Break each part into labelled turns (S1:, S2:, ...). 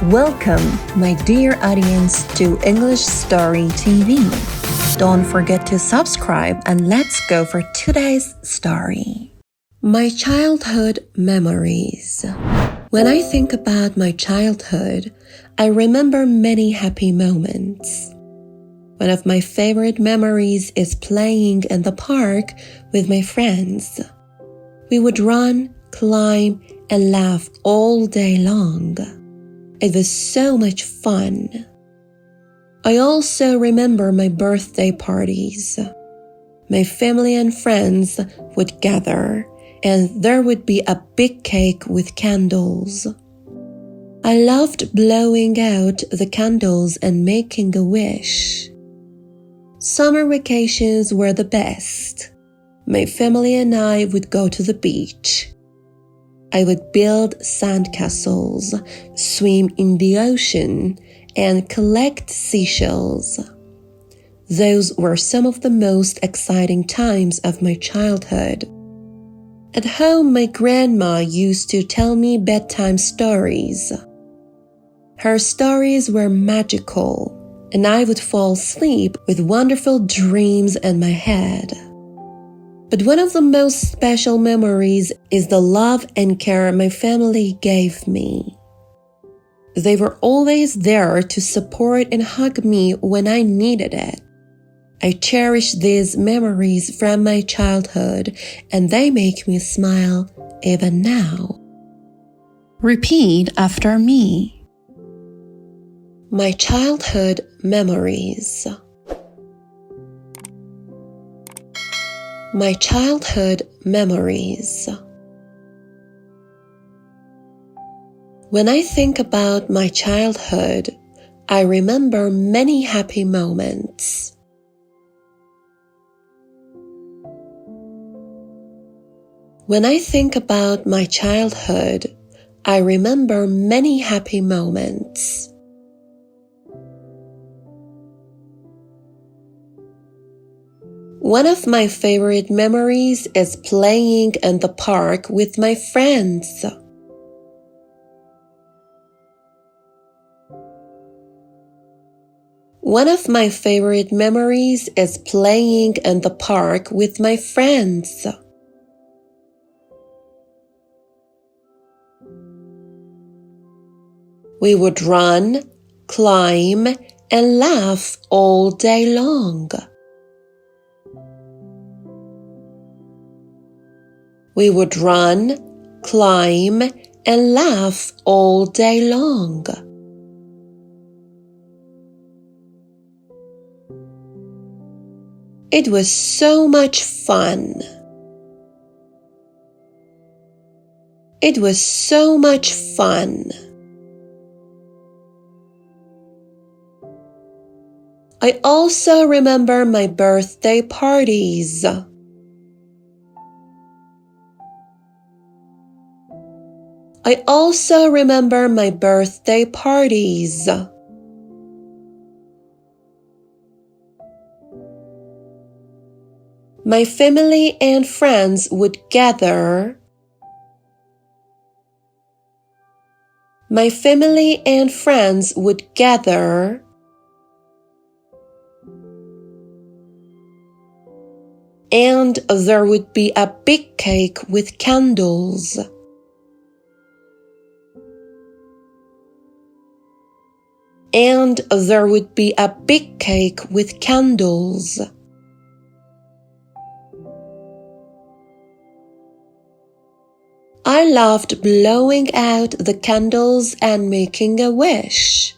S1: Welcome, my dear audience, to English Story TV. Don't forget to subscribe and let's go for today's story. My childhood memories. When I think about my childhood, I remember many happy moments. One of my favorite memories is playing in the park with my friends. We would run, climb, and laugh all day long. It was so much fun. I also remember my birthday parties. My family and friends would gather, and there would be a big cake with candles. I loved blowing out the candles and making a wish. Summer vacations were the best. My family and I would go to the beach. I would build sandcastles, swim in the ocean, and collect seashells. Those were some of the most exciting times of my childhood. At home, my grandma used to tell me bedtime stories. Her stories were magical, and I would fall asleep with wonderful dreams in my head. But one of the most special memories is the love and care my family gave me. They were always there to support and hug me when I needed it. I cherish these memories from my childhood, and they make me smile even now. Repeat after me. My childhood memories. My childhood memories. When I think about my childhood, I remember many happy moments. When I think about my childhood, I remember many happy moments. One of my favorite memories is playing in the park with my friends. One of my favorite memories is playing in the park with my friends. We would run, climb, and laugh all day long. We would run, climb, and laugh all day long. It was so much fun. It was so much fun. I also remember my birthday parties. I also remember my birthday parties. My family and friends would gather. My family and friends would gather. And there would be a big cake with candles. And there would be a big cake with candles. I loved blowing out the candles and making a wish.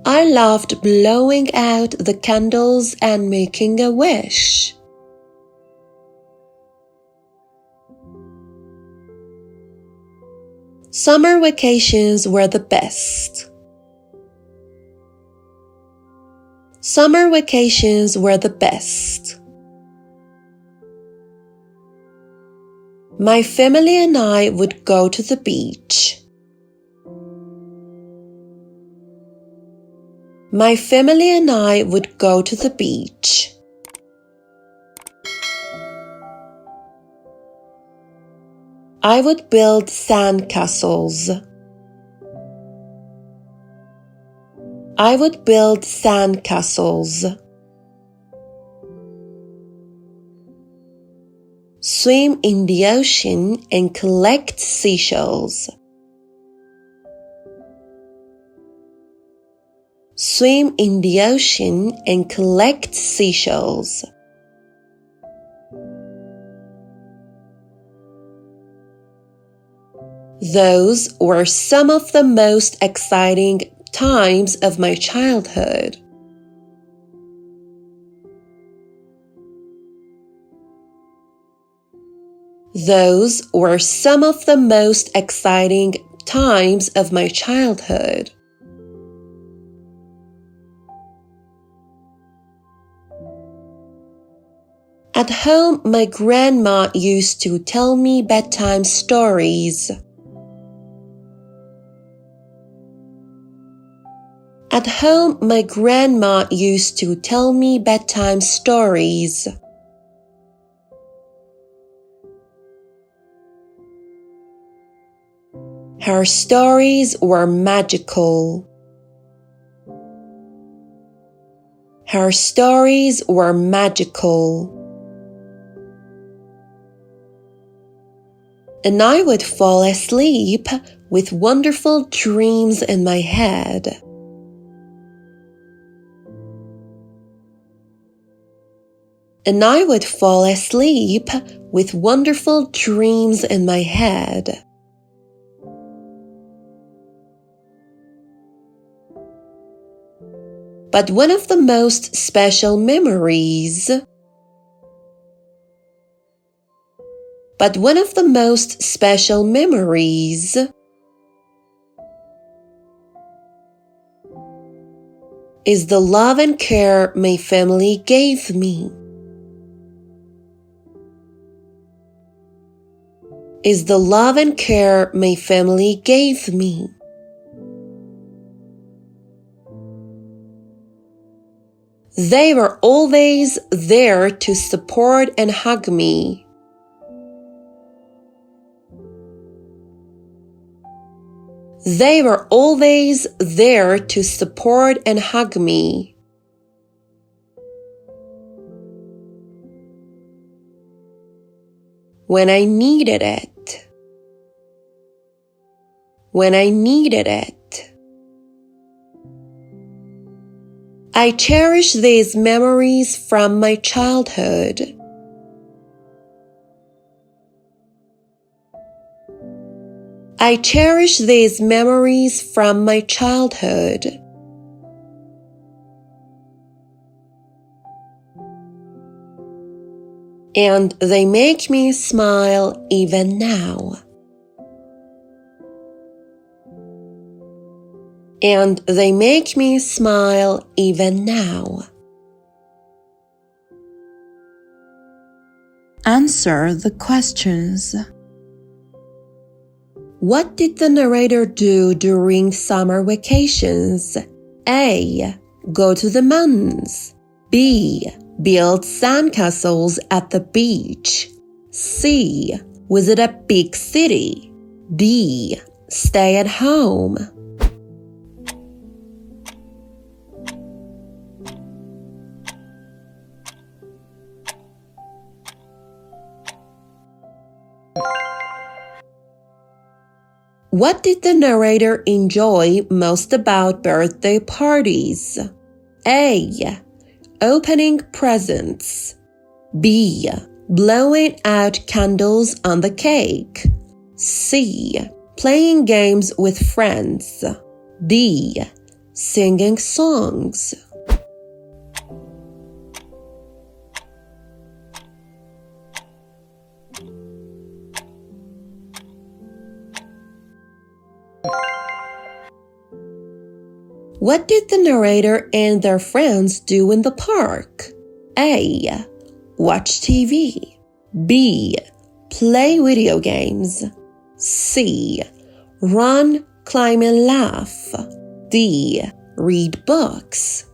S1: I loved blowing out the candles and making a wish. Summer vacations were the best. Summer vacations were the best. My family and I would go to the beach. My family and I would go to the beach. I would build sandcastles. I would build sandcastles. Swim in the ocean and collect seashells. Swim in the ocean and collect seashells. Those were some of the most exciting times of my childhood. Those were some of the most exciting times of my childhood. At home, my grandma used to tell me bedtime stories. At home, my grandma used to tell me bedtime stories. Her stories were magical. Her stories were magical. And I would fall asleep with wonderful dreams in my head. And I would fall asleep with wonderful dreams in my head. But one of the most special memories is the love and care my family gave me. Is the love and care my family gave me. They were always there to support and hug me. They were always there to support and hug me. When I needed it. When I needed it. I cherish these memories from my childhood. I cherish these memories from my childhood. And they make me smile even now. And they make me smile even now. Answer the questions. What did the narrator do during summer vacations? A. Go to the mountains. B. Build sandcastles at the beach. C. Visit a big city. D. Stay at home. What did the narrator enjoy most about birthday parties? A. Opening presents. B. Blowing out candles on the cake. C. Playing games with friends. D. Singing songs. What did the narrator and their friends do in the park? A. Watch TV. B. Play video games. C. Run, climb and laugh. D. Read books.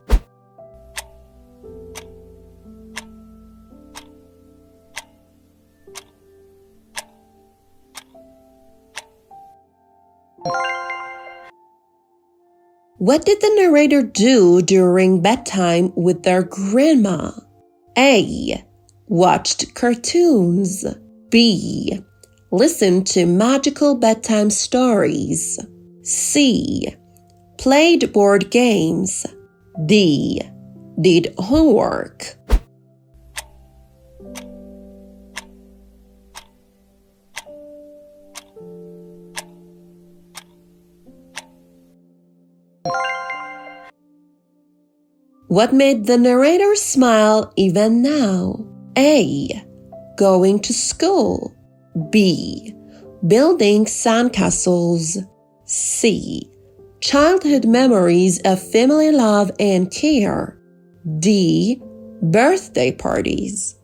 S1: What did the narrator do during bedtime with their grandma? A. Watched cartoons. B. Listened to magical bedtime stories. C. Played board games. D. Did homework. What made the narrator smile even now? A. Going to school. B. Building sandcastles. C. Childhood memories of family love and care. D. Birthday parties.